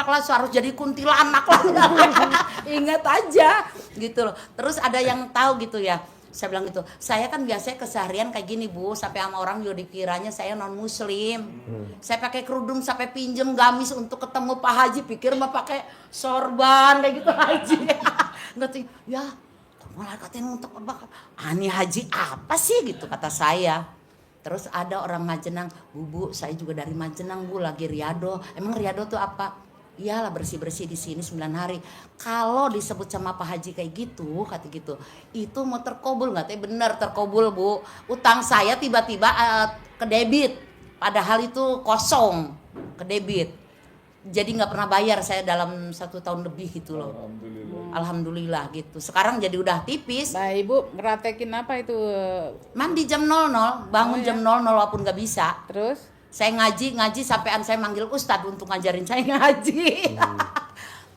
lah, harus jadi kuntilanak lah. Ingat aja gitu loh. Terus ada yang tahu gitu ya. Saya bilang gitu, saya kan biasanya keseharian kayak gini Bu, sampai sama orang juga dikiranya saya non muslim. Saya pakai kerudung sampai pinjem gamis untuk ketemu Pak Haji, pikir mah pakai sorban kayak gitu Haji. Nggak tuh, ya malah katanya untuk apa? Ani Haji apa sih gitu kata saya. Terus ada orang Majenang, Bu, saya juga dari Majenang Bu, lagi riado. Emang riado tuh apa? Iyalah bersih-bersih di sini 9 hari. Kalau disebut sama Pak Haji kayak gitu, kata gitu, itu mau terkobul nggak? Bener terkobul Bu. Utang saya tiba-tiba ke debit, padahal itu kosong ke debit. Jadi nggak pernah bayar saya dalam 1 tahun lebih gitu loh. Alhamdulillah gitu. Sekarang jadi udah tipis. Nah Ibu ngeratekin apa itu? Mandi jam 00, bangun jam 00 walaupun nggak bisa. Terus? Saya ngaji sampean saya manggil ustadz untuk ngajarin saya ngaji.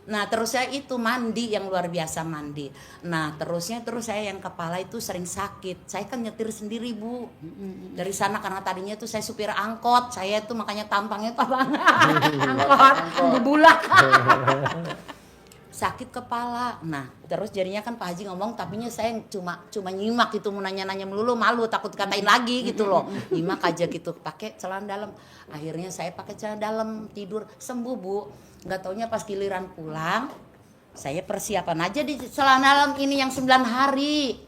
Nah terus saya itu mandi yang luar biasa mandi. Nah terus saya yang kepala itu sering sakit. Saya kan nyetir sendiri Bu. Dari sana karena tadinya tuh saya supir angkot. Saya tuh makanya tampangnya angkot bubulak. Sakit kepala. Nah terus jadinya kan Pak Haji ngomong, tapinya saya cuma nyimak gitu, mau nanya-nanya melulu, malu takut katain lagi gitu loh. Nyimak aja gitu, pakai celana dalam. Akhirnya saya pakai celana dalam, tidur sembuh Bu. Nggak taunya pas giliran pulang, saya persiapan aja di celana dalam ini yang 9 hari.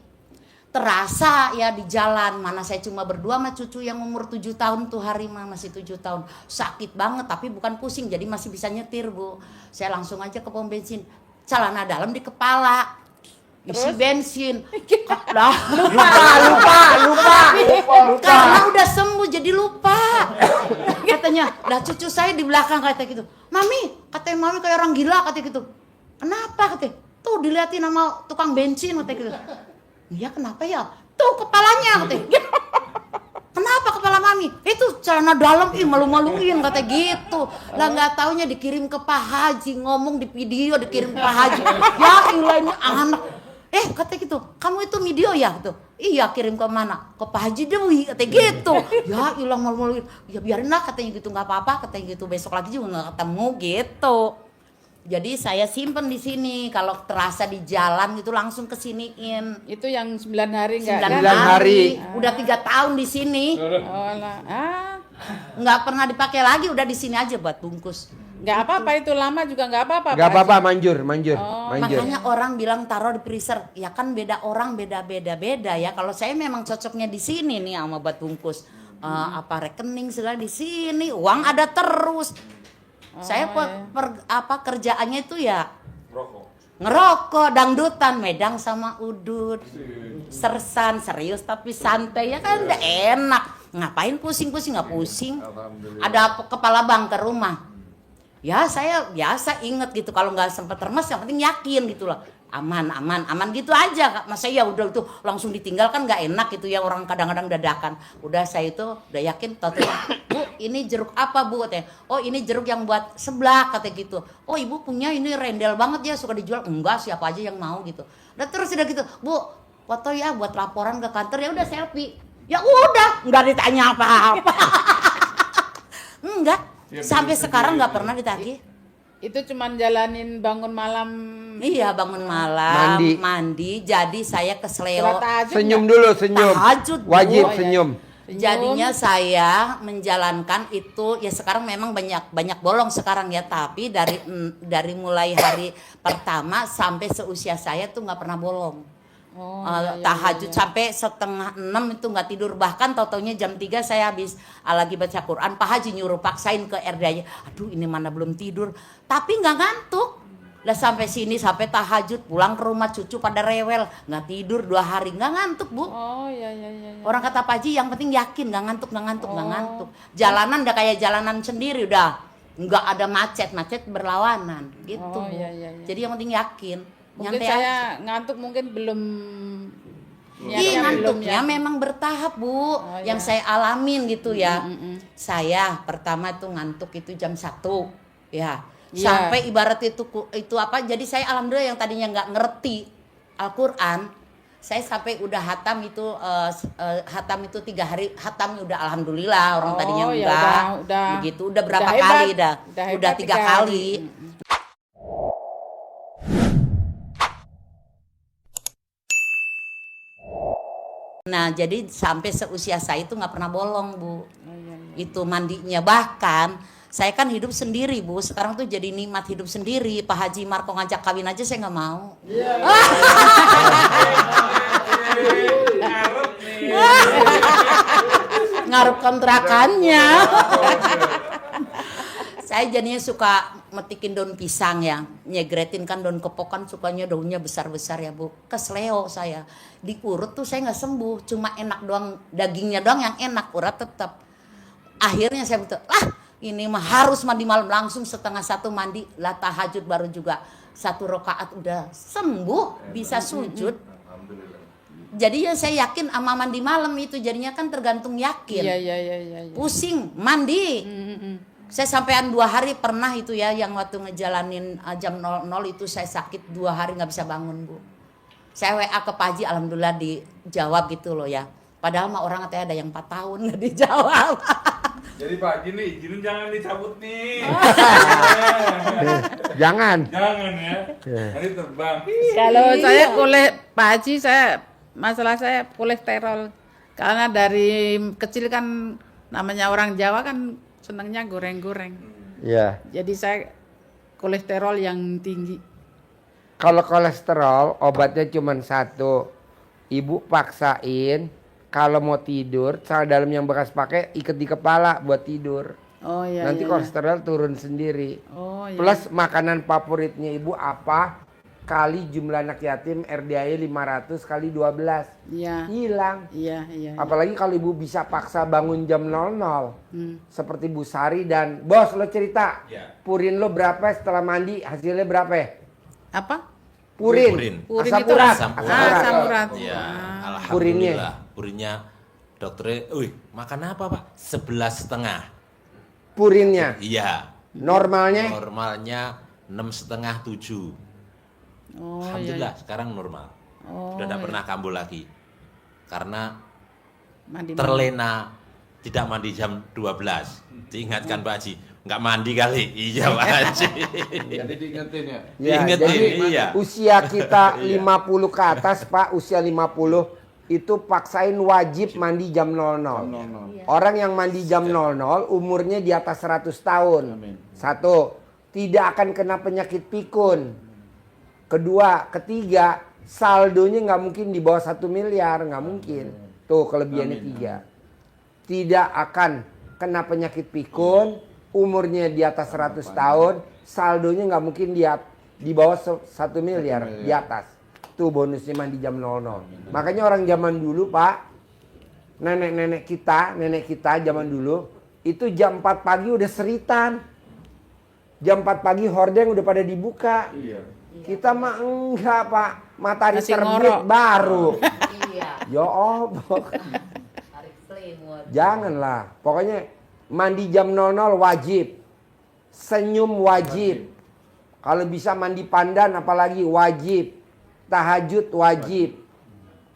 Terasa ya di jalan, mana saya cuma berdua sama cucu yang umur 7 tahun tuh, hari masih 7 tahun. Sakit banget tapi bukan pusing, jadi masih bisa nyetir Bu. Saya langsung aja ke pom bensin, celana dalam di kepala, isi bensin. Lupa. Karena udah sembuh jadi lupa. Katanya, dah cucu saya di belakang kata gitu, Mami, katanya Mami kayak orang gila kata gitu. Kenapa katanya? Tuh diliatin sama tukang bensin kata gitu. Iya kenapa ya? Tuh kepalanya katanya. Kenapa kepala Mami? Itu celana dalam, malu-maluin kata gitu. Lah nggak taunya dikirim ke Pak Haji, ngomong di video dikirim ke Pak Haji. Ya ilah ini anak. Kata gitu, kamu itu video ya gitu. Iya kirim ke mana? Ke Pak Haji Dewi kata gitu. Ya ilah malu-maluin. Ya biarin lah katanya gitu, nggak apa-apa katanya gitu. Besok lagi juga nggak ketemu gitu. Jadi saya simpen di sini, kalau terasa di jalan gitu langsung kesiniin. Itu yang 9 hari enggak? 9 hari. Udah 3 tahun di sini. Oh lah. Nggak pernah dipakai lagi, udah di sini aja buat bungkus. Nggak apa-apa itu, lama juga nggak apa-apa. Nggak Pak apa-apa, Haji. manjur. Makanya orang bilang taruh di freezer. Ya kan beda orang beda ya. Kalau saya memang cocoknya di sini nih sama buat bungkus. Apa rekening segala di sini, uang ada terus. Saya kerjaannya itu ya ngerokok, dangdutan, medang sama udut, sersan, serius tapi santai ya kan udah enak. Ngapain pusing-pusing, nggak pusing. Ada kepala bank ke rumah. Ya saya biasa inget gitu, kalau nggak sempet remes yang penting yakin gitu loh. Aman gitu aja. Masa ya udah itu langsung ditinggal kan nggak enak gitu ya, orang kadang-kadang dadakan. Udah saya itu udah yakin, Bu ini jeruk apa Bu katanya. Oh ini jeruk yang buat seblak katanya gitu. Oh ibu punya ini rendel banget ya, suka dijual. Enggak, siapa aja yang mau gitu. Dan terus udah gitu, Bu foto ya buat laporan ke kantor. Ya udah selfie. Ya udah nggak ditanya apa-apa. Enggak, sampai sekarang nggak pernah ditagih. Itu cuman jalanin bangun malam. Iya bangun malam, mandi. Jadi saya ke Sleo. Senyum dulu, senyum. Tahajud, wajib Bu. senyum. Jadinya saya menjalankan itu ya, sekarang memang banyak bolong sekarang ya, tapi dari mulai hari pertama sampai seusia saya tuh nggak pernah bolong. Tahajud sampai 5:30 itu nggak tidur, bahkan tau-taunya jam 3 saya habis lagi baca Quran, Pak Haji nyuruh paksain ke RD aja. Aduh ini mana belum tidur, tapi nggak ngantuk. Lah sampai sini sampai tahajud, pulang ke rumah cucu pada rewel, nggak tidur 2 hari nggak ngantuk Bu. Iya. Orang kata Pak Haji yang penting yakin, nggak ngantuk. Jalanan udah kayak jalanan sendiri, udah nggak ada macet berlawanan gitu. Iya. Jadi yang penting yakin. Mungkin Nyantai saya aja. ngantuk mungkin belum. Ngantuknya memang bertahap Bu, yang saya alamin gitu ya. Saya pertama tuh ngantuk itu jam 1 ya. Sampai ibarat itu apa, jadi saya alhamdulillah yang tadinya nggak ngerti Al-Quran, saya sampai udah hatam itu 3 hari hatam udah alhamdulillah. Orang tadinya enggak udah begitu, udah berapa hebat. kali udah Udah 3 kali. Nah, jadi sampai seusia saya itu nggak pernah bolong, Bu. Oh, iya, iya. Itu mandinya. Bahkan saya kan hidup sendiri, Bu. Sekarang tuh jadi nikmat hidup sendiri. Pak Haji Marko ngajak kawin aja saya nggak mau. Ngarep kontrakannya. Saya jadinya suka metikin daun pisang ya, nyegretin kan daun kepok kan sukanya daunnya besar-besar ya Bu. Kesleo saya, diurut tuh saya nggak sembuh, cuma enak doang, dagingnya doang yang enak, urat tetap. Akhirnya saya betul, ini mah harus mandi malam, langsung 12:30 mandi, lah tahajud baru juga 1 rakaat udah sembuh, bisa sujud. Jadi ya saya yakin sama mandi malam itu jadinya kan tergantung yakin. Iya. Pusing, mandi. Saya sampean 2 hari pernah itu ya yang waktu ngejalanin jam 00 itu saya sakit 2 hari nggak bisa bangun Bu. Saya WA ke Pak Haji, alhamdulillah dijawab gitu loh ya. Padahal mah orang katanya ada yang 4 tahun nggak dijawab. Jadi Pak Haji nih izinin jangan dicabut nih. Jangan. Jangan ya. Nanti terbang. Kalau saya Pak Haji, masalah saya kolesterol. Karena dari kecil kan namanya orang Jawa kan senangnya goreng-goreng. Ya. Jadi saya kolesterol yang tinggi. Kalau kolesterol obatnya cuma 1. Ibu paksain kalau mau tidur sel dalam yang bekas pakai ikat di kepala buat tidur. Oh iya. Nanti kolesterol turun sendiri. Oh iya. Plus makanan favoritnya ibu apa? Kali jumlah anak yatim RDAI 500 kali 12. Iya. Hilang. Iya. Apalagi kalau ibu bisa paksa bangun jam 00. Seperti Bu Sari dan bos lo cerita. Ya. Purin lo berapa setelah mandi hasilnya berapa ya? Apa? Purin. Purin Asam itu urat. asam Asam urat. urat. Ya, Purinnya. alhamdulillah. Purinnya dokternya, makan apa Pak? 11,5. Purinnya. Iya. Normalnya Normalnya 6,5 7. Oh Alhamdulillah sekarang normal. Sudah tidak pernah kambuh lagi. Karena Mandi. terlena tidak mandi jam 12. Diingatkan Pak Haji, nggak mandi kali. Iya Pak Haji. Jadi diingetin ya. ya, Diingetin, jadi iya. usia kita 50 ke atas Pak, usia 50 itu paksain wajib mandi jam 00. Orang yang mandi jam 00 umurnya di atas 100 tahun. Amin. 1, tidak akan kena penyakit pikun. Kedua, ketiga, saldonya nggak mungkin di bawah 1 miliar, nggak mungkin. Tuh kelebihannya 3. Tidak akan kena penyakit pikun, umurnya di atas 100 tahun, saldonya nggak mungkin di bawah 1 miliar, di atas. Tuh bonusnya mandi jam 00. Makanya orang zaman dulu Pak, nenek kita zaman dulu, itu jam 4 pagi udah seritan. Jam 4 pagi hordeng udah pada dibuka. Iya. Kita mah enggak Pak, matahari Masih terbit ngorok. baru. Iya. Ya Allah, Tarik selimut. janganlah. Pokoknya mandi jam 00 wajib. Senyum wajib. Kalau bisa mandi pandan apalagi wajib. Tahajud wajib.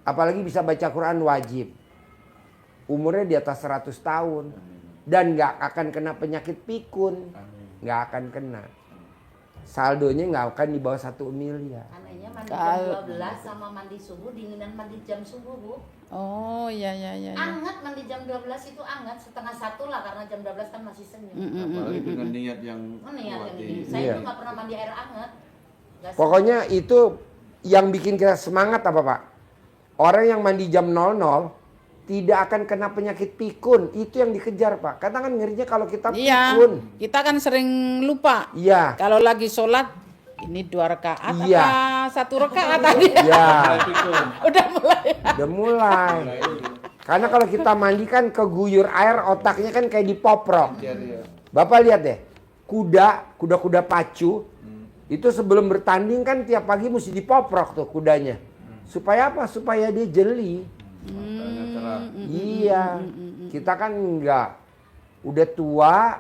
Apalagi bisa baca Quran wajib. Umurnya di atas 100 tahun. Dan nggak akan kena penyakit pikun. Nggak akan kena. Saldonya nggak akan di bawah 1 miliar. Anehnya mandi jam 12 sama mandi subuh dinginan mandi jam subuh Bu. Oh iya. Anget mandi jam 12 itu anget, 12:30 lah karena jam 12 kan masih senyum. Apalagi dengan niat yang Niat yang kuat. ini. Saya Iya. itu nggak pernah mandi air anget. Nggak Pokoknya itu yang bikin kita semangat apa Pak? Orang yang mandi jam 00 tidak akan kena penyakit pikun. Itu yang dikejar Pak. Karena kan ngerinya kalau kita Iya. pikun. Kita kan sering lupa. Iya. Kalau lagi sholat ini 2 rakaat Iya. apa 1 rakaat tadi? Iya. Udah mulai. Udah mulai. Karena kalau kita mandi kan keguyur air otaknya kan kayak dipoprok. Iya. Bapak lihat deh. Kuda pacu. Itu sebelum bertanding kan tiap pagi mesti dipoprok tuh kudanya. Supaya apa? Supaya dia jeli. Matanya cerah. Iya, kita kan enggak. Udah tua,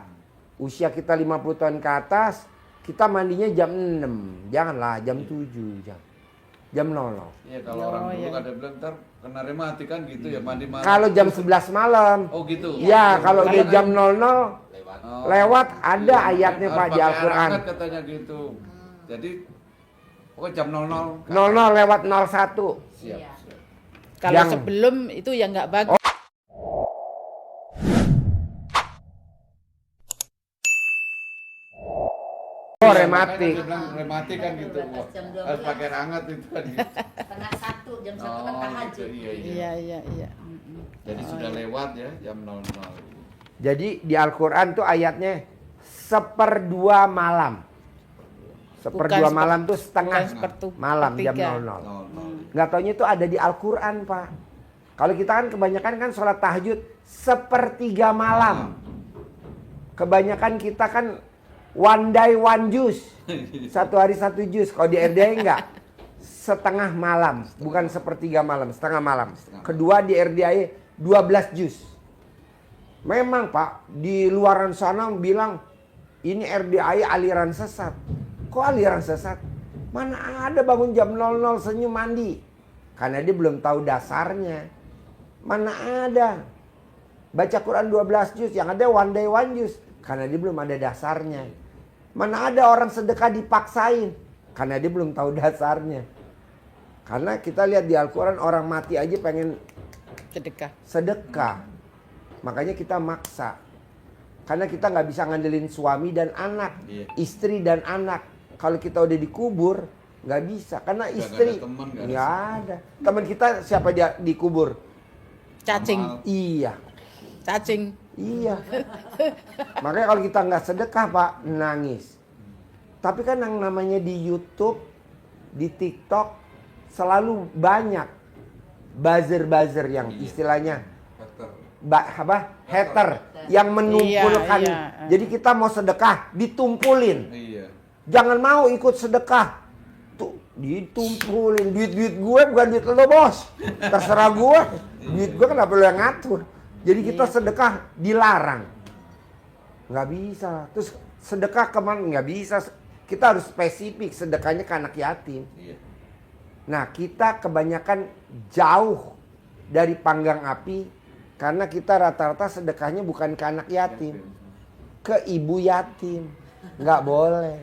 usia kita 50 tahun ke atas, kita mandinya jam 6. Janganlah jam 7 jam 00. Iya kalau orang dulu kan ada bilang ntar kena rematik kan gitu ya mandi malam. Kalau jam 11 malam. Oh gitu. Ya, kalau dia jam 00 Oh, lewat ada iya, ayatnya harus Pak di pakai air Al-Qur'an. hangat katanya gitu. Jadi pokoknya jam 00. 00 lewat 01. Siap. Iya. Kalau Yang- sebelum itu ya nggak bagus. Oh, Iya, rematik. makanya dia bilang rematik kan gitu. 12 jam 12. Harus pakai hangat itu kan. Setengah 1 jam 1 kan Oh, tahajud. gitu, iya, iya. Iya, iya, iya. Mm-mm. Jadi sudah lewat ya jam 00. Jadi di Al-Quran tuh ayatnya 1/2 malam. 1/2 Bukan malam tuh setengah bukan sepertu- malam jam sepertiga. 00. 00. Nggak taunya itu ada di Al-Quran, Pak. Kalau kita kan kebanyakan kan sholat tahajud 1/3 malam. Kebanyakan kita kan one day one juz. Satu hari satu juz. Kalau di RDI enggak. Setengah malam. Bukan 1/3 malam. Setengah malam. Kedua di RDI 12 juz. Memang Pak. Di luaran sana bilang ini RDI aliran sesat. Kok aliran sesat? Mana ada bangun jam 00 senyum mandi. Karena dia belum tahu dasarnya. Mana ada. Baca Quran 12 juz. Yang ada one day one juz. Karena dia belum ada dasarnya. Mana ada orang sedekah dipaksain. Karena dia belum tahu dasarnya. Karena kita lihat di Al-Quran orang mati aja pengen Sedekah. sedekah. Makanya kita maksa. Karena kita nggak bisa ngandelin suami dan anak. Iya. Istri dan anak. Kalau kita udah dikubur nggak bisa. Karena Nggak istri ada teman, nggak ada nggak ada. Teman kita siapa dia dikubur? Cacing. Iya. Cacing. Iya. Makanya kalau kita nggak sedekah Pak, nangis. Tapi kan yang namanya di YouTube, di TikTok selalu banyak buzzer-buzzer yang istilahnya hater yang menumpulkan. Iya, iya. Jadi kita mau sedekah ditumpulin. Iya. Jangan mau ikut sedekah. Tuh, ditumpulin duit gue bukan duit lo, Bos. Terserah gue. Duit gue kenapa lo yang ngatur? Jadi kita sedekah dilarang. Nggak bisa. Terus sedekah kemana? Nggak bisa. Kita harus spesifik sedekahnya ke anak yatim. Iya. Nah kita kebanyakan jauh dari panggang api. Karena kita rata-rata sedekahnya bukan ke anak yatim. Ke ibu yatim. Nggak boleh.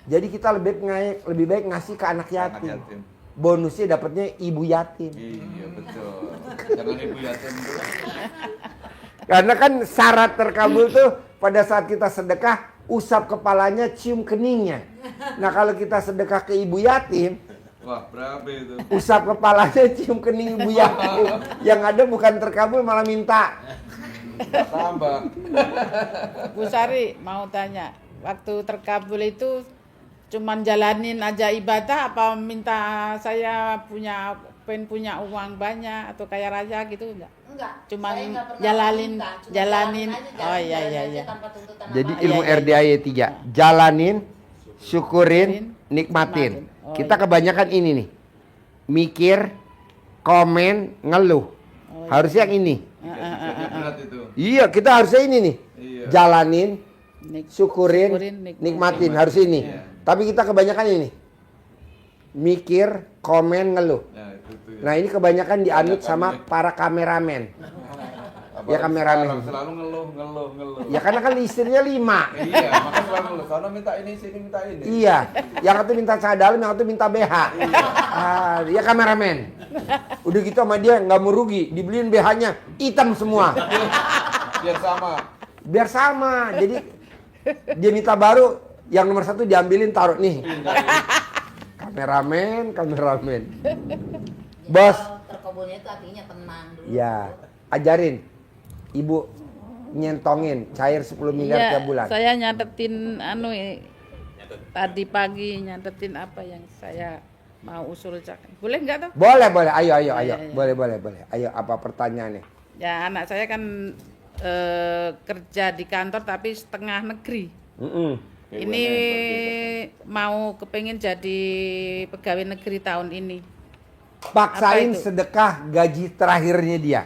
Jadi kita lebih baik ngasih ke anak yatim. Bonusnya dapatnya ibu yatim. Iya betul. Jangan ibu yatim dulu. Karena kan syarat terkabul tuh pada saat kita sedekah usap kepalanya, cium keningnya. Nah kalau kita sedekah ke ibu yatim, Wah berapa itu? usap kepalanya, cium kening ibu yatim. Yang ada bukan terkabul malah minta. Tambah. Bu Sari mau tanya, waktu terkabul itu cuman jalanin aja ibadah apa minta saya pengen punya uang banyak atau kaya raya gitu enggak? Enggak. Cuman saya nggak pernah jalanin- minta, cuma jalanin. aja, Oh, iya, jalan iya, aja iya. tanpa tuntutan Jadi apa-apa. ilmu Iya, iya, RDAY 3. Jalanin, syukurin, nikmatin. Oh, Kita iya. kebanyakan ini nih. Mikir, komen, ngeluh. Harusnya yang ini. Dikasih berat itu. Iya, kita harusnya ini nih. Iya. Jalanin, Nik- syukurin, nikmatin. nikmatin. Harus ini. Iya. Tapi kita kebanyakan ini. Mikir, komen, ngeluh. Nah itu ya. Nah ini kebanyakan dianut Kebanyakan sama ya. para kameramen. Apalagi Ya, kameramen. Selalu ngeluh. Ya karena kan istrinya 5. Iya, makanya selalu ngeluh. Soalnya minta ini, sini minta ini. Iya, yang satu minta cara dalam, yang satu minta BH. Dia kameramen. Udah gitu sama dia nggak mau rugi, dibeliin BH-nya hitam semua. Biar sama. Biar sama. Jadi dia minta baru, yang nomor 1 diambilin taruh nih. Kameramen. Bos, Kalau terkabulnya itu artinya tenang dulu. ya ajarin ibu nyentongin cair 10 miliar Iya, tiap bulan. saya nyatetin tadi pagi nyatetin apa yang saya mau usulkan. Boleh nggak tuh? Boleh. Ayo. Iya. Boleh. Ayo, apa pertanyaannya? Ya anak saya kan kerja di kantor tapi setengah negeri. Ini mau kepengen jadi pegawai negeri tahun ini. Paksain Apa itu? sedekah gaji terakhirnya dia.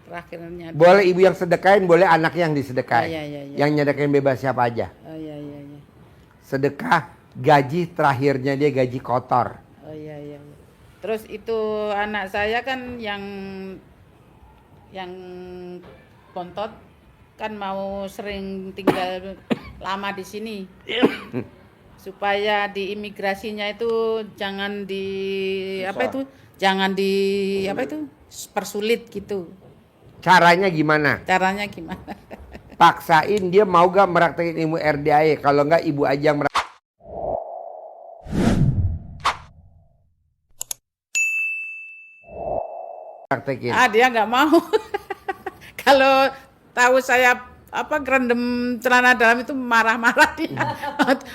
Terakhirnya. Boleh ibu yang sedekain, boleh anak yang disedekain. Iya. Yang nyedekain bebas siapa aja. Oh iya. Sedekah gaji terakhirnya dia gaji kotor. Oh iya. Terus itu anak saya kan yang bontot kan mau sering tinggal lama di sini. supaya di imigrasinya itu jangan di apa Susah. itu? Jangan di apa itu? Persulit gitu. Caranya gimana? Caranya gimana? Paksain dia mau gak meraktekin ilmu RDAE. Kalau enggak ibu aja yang praktekin. Dia nggak mau. Kalau tahu saya gerendam celana dalam itu marah-marah dia.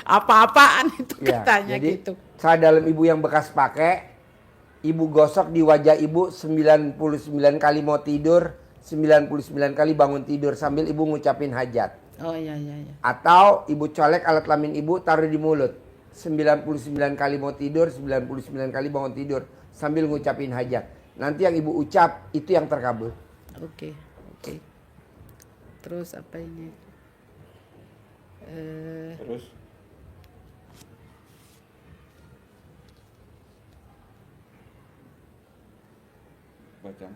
Apa-apaan itu Ya, katanya jadi gitu. saya dalam ibu yang bekas pakai, ibu gosok di wajah ibu 99 kali mau tidur, 99 kali bangun tidur sambil ibu ngucapin hajat. Oh iya iya iya. Atau ibu colek alat kelamin ibu taruh di mulut. 99 kali mau tidur, 99 kali bangun tidur sambil ngucapin hajat. Nanti yang ibu ucap itu yang terkabul. Oke. Terus apa ini? Terus baca.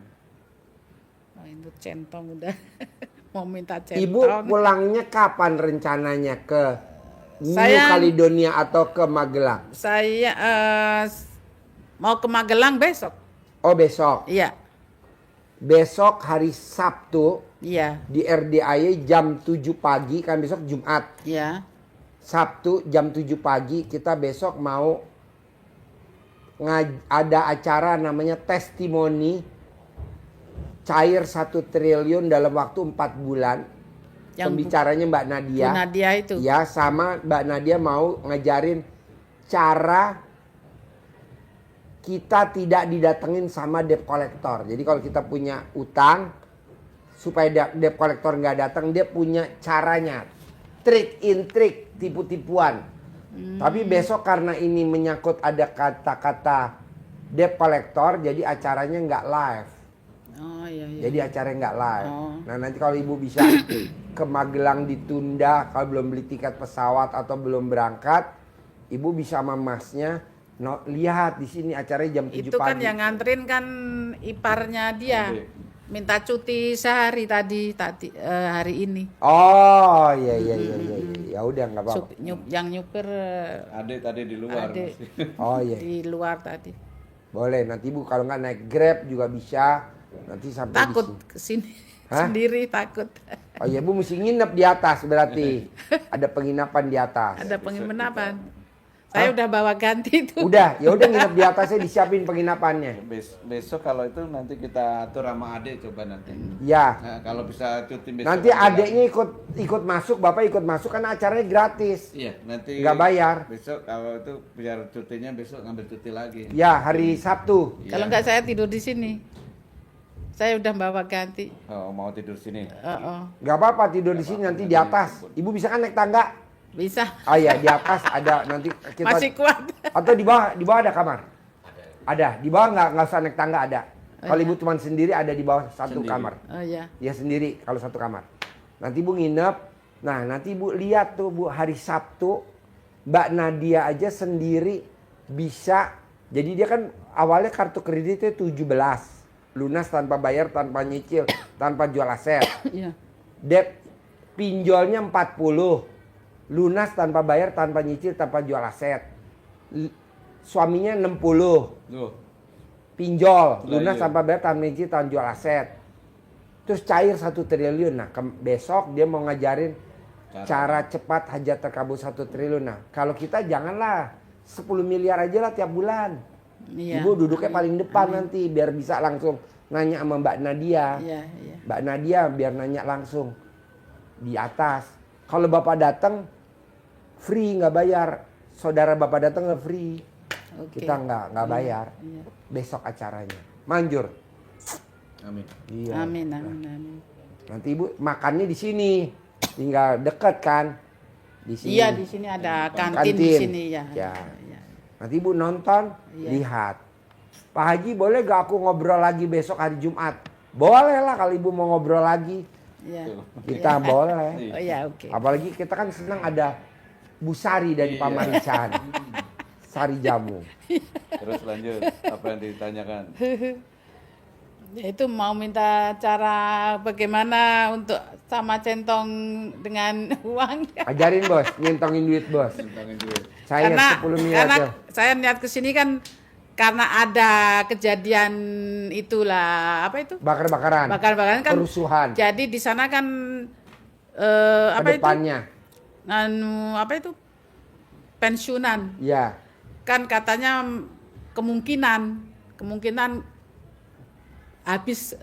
Oh, itu centong udah mau minta centong. Ibu pulangnya kapan rencananya ke New Saya- Caledonia atau ke Magelang? Saya mau ke Magelang besok. Oh besok. Iya. Besok hari Sabtu Iya. di RDAY jam 7 pagi, kan besok Jumat. Iya. Sabtu jam 7 pagi kita besok mau ada acara namanya testimoni cair 1 triliun dalam waktu 4 bulan. Yang Pembicaranya Mbak Nadia. Bu Nadia itu. Ya, sama Mbak Nadia mau ngajarin cara kita tidak didatengin sama debt collector. Jadi kalau kita punya utang, supaya debt collector nggak datang, dia punya caranya. Trik in trik, tipu-tipuan. Tapi besok karena ini menyangkut ada kata-kata debt collector, jadi acaranya nggak live. Oh iya iya. Jadi acaranya nggak live. Oh. Nah nanti kalau ibu bisa ke Magelang ditunda, kalau belum beli tiket pesawat atau belum berangkat, ibu bisa sama masnya lihat di sini acaranya jam 7 Itu kan pagi. yang nganterin kan iparnya dia. Oke. Minta cuti sehari tadi hari ini. Oh iya. Ya udah nggak apa-apa. Yang nyupir Adik tadi di luar Adik. masih. Oh iya. di luar tadi. Boleh nanti ibu kalau nggak naik Grab juga bisa. Nanti sampai Takut di sini. kesini Hah? sendiri takut. Oh iya ibu mesti nginep di atas berarti. Ada penginapan di atas. Ada penginapan. Saya udah bawa ganti itu. Udah, ya udah nginep di atasnya disiapin penginapannya. Besok kalau itu nanti kita atur sama adik coba nanti. Ya. Nah, kalau bisa cuti besok. Nanti aja lah. adiknya ikut masuk, bapak ikut masuk karena acaranya gratis. Iya, nanti Nggak bayar. Besok kalau itu biar cutinya besok ngambil cuti lagi. Ya hari Sabtu. Iya. Kalau nggak saya tidur di sini. Saya udah bawa ganti. Oh, mau tidur sini. Nggak apa-apa tidur di sini nanti di atas. Ibu bisa kan naik tangga? Bisa. Oh iya di atas ada nanti kita. Masih kuat. Atau di bawah ada kamar? Ada. Di bawah nggak usah naik tangga ada. Oh, Kalau iya. ibu cuma sendiri ada di bawah satu Sendiri. kamar. Oh iya. Ya sendiri kalau satu kamar. Nanti ibu nginep. Nah nanti ibu lihat tuh bu hari Sabtu Mbak Nadia aja sendiri bisa. Jadi dia kan awalnya kartu kreditnya 17. Lunas tanpa bayar, tanpa nyicil, tanpa jual aset. Iya. Debt pinjolnya 40. Lunas tanpa bayar, tanpa nyicil, tanpa jual aset. Suaminya 60. Loh, Pinjol, Lah, lunas iya. tanpa bayar, tanpa nyicil, tanpa jual aset. Terus cair 1 triliun. Nah, besok dia mau ngajarin cara cepat hajat terkabul 1 triliun. Nah, kalau kita janganlah 10 miliar aja lah tiap bulan. Iya. Ibu duduknya paling depan nanti biar bisa langsung nanya sama Mbak Nadia. Iya, iya. Mbak Nadia biar nanya langsung di atas. Kalau bapak datang free nggak bayar. Saudara bapak datang nggak free. Oke. Kita nggak bayar. Iya. Besok acaranya. Manjur. amin. Iya. Amin, amin, amin. Nanti ibu makannya di sini. Tinggal deket kan. Di sini. Iya, di sini ada kantin di sini ya. Ya. Iya. Nanti ibu nonton, Iya. lihat. Pak Haji boleh gak aku ngobrol lagi besok hari Jumat? Boleh lah kalau ibu mau ngobrol lagi. Iya. Kita boleh. Oh ya, oke. Apalagi kita kan senang ada Bu Sari dari Iya. Pamarican. Sari jamu. Terus lanjut apa yang ditanyakan? Ya, itu mau minta cara bagaimana untuk sama centong dengan uang. Ajarin bos, nyentongin duit bos. Tentangin duit. Saya karena 10 miliar karena tuh. saya niat kesini kan karena ada kejadian itulah apa itu Bakar-bakaran. bakar-bakaran kan. Kerusuhan. Jadi di sana kan apa itu Kedepannya. apa itu pensiunan Ya. kan katanya kemungkinan habis